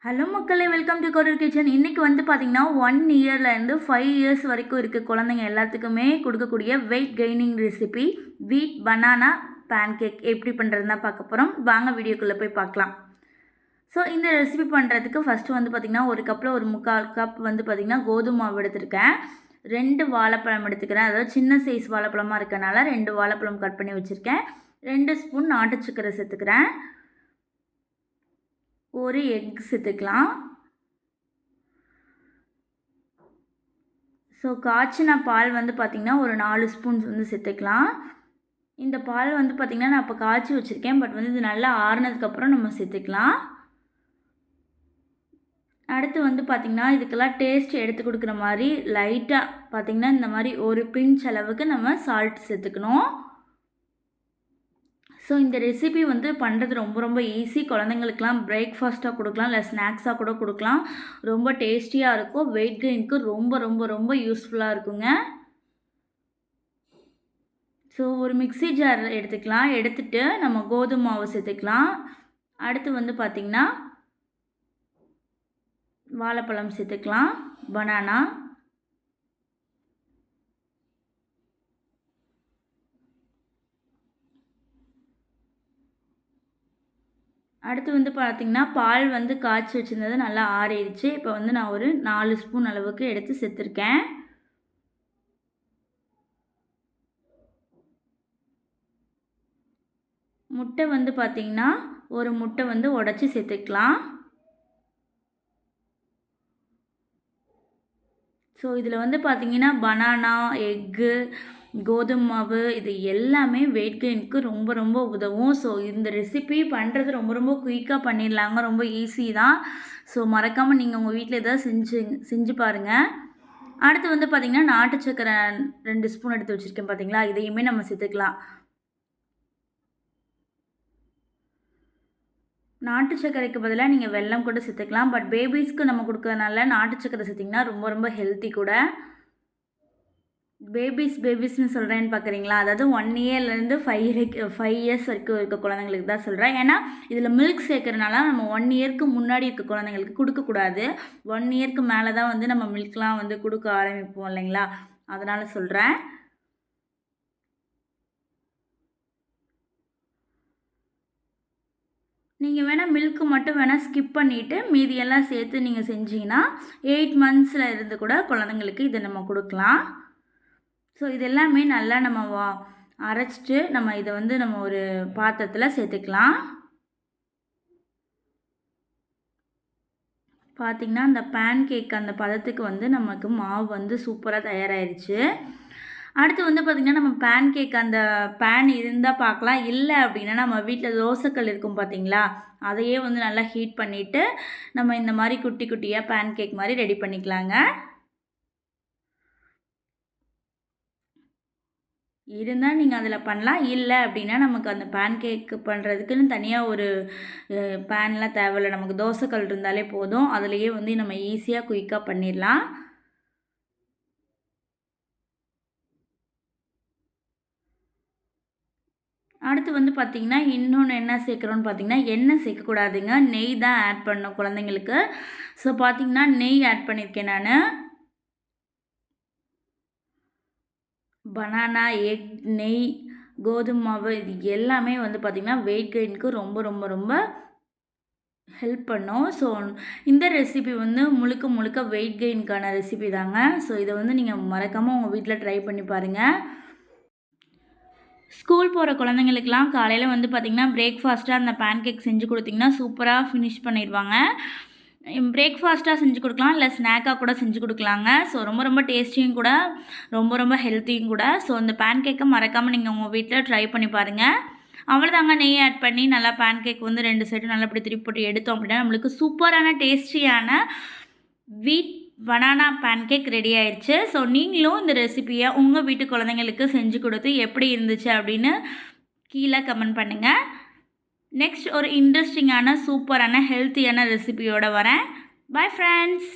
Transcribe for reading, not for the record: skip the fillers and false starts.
Hello மக்களே, welcome to courier kitchen. இன்றைக்கி வந்து பார்த்திங்கன்னா 1 இயர்லேருந்து 5 இயர்ஸ் வரைக்கும் இருக்க குழந்தைங்க எல்லாத்துக்குமே கொடுக்கக்கூடிய வெயிட் கெய்னிங் ரெசிபி வீட் பனானா பேன்கேக் எப்படி பண்ணுறதுனா பார்க்க போகிறோம். வாங்க வீடியோக்குள்ளே போய் பார்க்கலாம். ஸோ இந்த ரெசிபி பண்ணுறதுக்கு ஃபஸ்ட்டு வந்து பார்த்திங்கன்னா ஒரு கப்பில் ஒரு 3/4 கப் வந்து பார்த்திங்கன்னா கோதுமை மாவு எடுத்திருக்கேன். 2 வாழைப்பழம் எடுத்துக்கிறேன். அதாவது சின்ன சைஸ் வாழைப்பழமாக இருக்கனால 2 வாழைப்பழம் கட் பண்ணி வச்சுருக்கேன். 2 ஸ்பூன் நாட்டு சக்கரை சேர்த்துக்கிறேன். ஒரு எக் சேர்த்துக்கலாம். ஸோ காய்ச்சின பால் வந்து பார்த்திங்கன்னா ஒரு 4 ஸ்பூன்ஸ் வந்து சேர்த்துக்கலாம். இந்த பால் வந்து பார்த்திங்கன்னா நான் இப்போ காய்ச்சி வச்சுருக்கேன். பட் வந்து இது நல்லா ஆறுனதுக்கப்புறம் நம்ம சேர்த்துக்கலாம். அடுத்து வந்து பார்த்திங்கன்னா இதுக்கெல்லாம் டேஸ்ட் எடுத்து கொடுக்குற மாதிரி லைட்டாக பார்த்திங்கன்னா இந்த மாதிரி ஒரு பிஞ்ச் அளவுக்கு நம்ம சால்ட் சேர்த்துக்கணும். ஸோ இந்த ரெசிபி வந்து பண்ணுறது ரொம்ப ஈஸி. குழந்தைங்களுக்குலாம் பிரேக்ஃபாஸ்ட்டாக கொடுக்கலாம், இல்லை ஸ்நாக்ஸாக கூட கொடுக்கலாம். ரொம்ப டேஸ்டியாக இருக்கும். வெயிட் கெயினுக்கு ரொம்ப யூஸ்ஃபுல்லாக இருக்குங்க. ஸோ ஒரு மிக்ஸி ஜார் எடுத்துக்கலாம். எடுத்துகிட்டு நம்ம கோதுமை மாவு சேர்த்துக்கலாம். அடுத்து வந்து பார்த்திங்கன்னா வாழைப்பழம் சேர்த்துக்கலாம், பனானா. அடுத்து வந்து பார்த்திங்கன்னா பால் வந்து காய்ச்சி வச்சுருந்தது நல்லா ஆறிடுச்சு. இப்போ வந்து நான் ஒரு 4 ஸ்பூன் அளவுக்கு எடுத்து சேர்த்துருக்கேன். முட்டை வந்து பார்த்திங்கன்னா ஒரு முட்டை வந்து உடச்சி சேர்த்துக்கலாம். ஸோ இதில் வந்து பார்த்திங்கன்னா பனானா, எக்கு, கோதுமை மாவு இது எல்லாமே வெயிட் கெயினுக்கு ரொம்ப உதவும். ஸோ இந்த ரெசிபி பண்ணுறது ரொம்ப குயிக்காக பண்ணிடலாங்க. ரொம்ப ஈஸி தான். ஸோ மறக்காமல் நீங்கள் உங்கள் வீட்டில் எதாவது செஞ்சு பாருங்கள். அடுத்து வந்து பார்த்திங்கன்னா நாட்டு சக்கரை 2 ஸ்பூன் எடுத்து வச்சுருக்கேன் பார்த்திங்களா, இதையுமே நம்ம சேர்த்துக்கலாம். நாட்டு சர்க்கரைக்கு பதிலாக நீங்கள் வெல்லம் கூட சேர்த்துக்கலாம். பட் பேபிஸ்க்கு நம்ம கொடுக்கறதுனால நாட்டு சர்க்கரை சேர்த்திங்கன்னா ரொம்ப ஹெல்த்தி கூட. பேபிஸ்னு சொல்கிறேன்னு பார்க்குறீங்களா, அதாவது 1 இயர்லேருந்து 5 இயர்ஸ் வரைக்கும் இருக்க குழந்தைங்களுக்கு தான் சொல்கிறேன். ஏன்னா இதில் மில்க் சேர்க்குறதுனால நம்ம 1 இயர்க்கு முன்னாடி இருக்க குழந்தைங்களுக்கு கொடுக்கக்கூடாது. 1 இயர்க்கு மேலே தான் வந்து நம்ம மில்க்லாம் வந்து கொடுக்க ஆரம்பிப்போம் இல்லைங்களா, அதனால் சொல்கிறேன். நீங்கள் வேணால் மில்க்கு மட்டும் வேணால் ஸ்கிப் பண்ணிவிட்டு மீதியெல்லாம் சேர்த்து நீங்கள் செஞ்சிங்கன்னா 8 மந்த்ஸில் இருந்து கூட குழந்தைங்களுக்கு இதை நம்ம கொடுக்கலாம். ஸோ இது எல்லாமே நல்லா நம்ம அரைச்சிட்டு நம்ம இதை வந்து நம்ம ஒரு பாத்திரத்தில் சேர்த்துக்கலாம். பார்த்திங்கன்னா அந்த பேன் கேக் அந்த பதத்துக்கு வந்து நமக்கு மாவு வந்து சூப்பராக தயாராகிடுச்சு. அடுத்து வந்து பார்த்திங்கன்னா நம்ம பேன் கேக் அந்த பேன் இருந்தால் பார்க்கலாம். இல்லை அப்படின்னா நம்ம வீட்டில் தோசைக்கல் இருக்கும் பார்த்திங்களா, அதையே வந்து நல்லா ஹீட் பண்ணிவிட்டு நம்ம இந்த மாதிரி குட்டியாக பேன் கேக் மாதிரி ரெடி பண்ணிக்கலாங்க. இருந்தால் நீங்கள் அதில் பண்ணலாம். இல்லை அப்படின்னா நமக்கு அந்த பேன் கேக் பண்ணுறதுக்குன்னு தனியாக ஒரு பேன்லாம் தேவையில்லை. நமக்கு தோசைக்கல் இருந்தாலே போதும். அதுலேயே வந்து நம்ம ஈஸியாக குயிக்காக பண்ணிடலாம். அடுத்து வந்து பார்த்திங்கன்னா இன்னொன்று என்ன சேர்க்குறோன்னு பார்த்திங்கன்னா, எண்ணெய் சேர்க்கக்கூடாதுங்க, நெய் தான் ஆட் பண்ணணும் குழந்தைங்களுக்கு. ஸோ பார்த்திங்கன்னா நெய் ஆட் பண்ணியிருக்கேன் நான். பனானா, எக், நெய், கோதுமை மாவு இது எல்லாமே வந்து பார்த்திங்கன்னா வெயிட் கெயினுக்கு ரொம்ப ஹெல்ப் பண்ணும். ஸோ இந்த ரெசிபி வந்து முழுக்க வெயிட் கெயினுக்கான ரெசிபி தாங்க. ஸோ இதை வந்து நீங்கள் மறக்காமல் உங்கள் வீட்டில் ட்ரை பண்ணி பாருங்கள். ஸ்கூல் போகிற குழந்தைங்களுக்கெலாம் காலையில் வந்து பார்த்திங்கன்னா பிரேக்ஃபாஸ்ட்டாக அந்த பேன் கேக் செஞ்சு கொடுத்திங்கன்னா சூப்பராக ஃபினிஷ் பண்ணிடுவாங்க. பிரேக்ஃபாஸ்ட்டாக செஞ்சு கொடுக்கலாம், இல்லை ஸ்நாக்காக கூட செஞ்சு கொடுக்கலாங்க. ஸோ ரொம்ப டேஸ்டியும் கூட, ரொம்ப ஹெல்த்தியும் கூட. ஸோ இந்த பேன் கேக்கை மறக்காமல் நீங்கள் உங்கள் வீட்டில் ட்ரை பண்ணி பாருங்கள். அவ்வளோதாங்க, நெய் ஆட் பண்ணி நல்லா பேன் கேக் வந்து 2 சைடும் நல்லா இப்படி திருப்பி போட்டு எடுத்தோம் அப்படின்னா நம்மளுக்கு சூப்பரான டேஸ்டியான வீட் பனானா பேன் கேக் ரெடி ஆயிடுச்சு. ஸோ நீங்களும் இந்த ரெசிபியை உங்கள் வீட்டு குழந்தைங்களுக்கு செஞ்சு கொடுத்து எப்படி இருந்துச்சு அப்படின்னு கீழே கமெண்ட் பண்ணுங்கள். நெக்ஸ்ட் ஒரு இன்ட்ரெஸ்டிங்கான சூப்பரான ஹெல்த்தியான ரெசிபியோடு வரேன். Bye friends.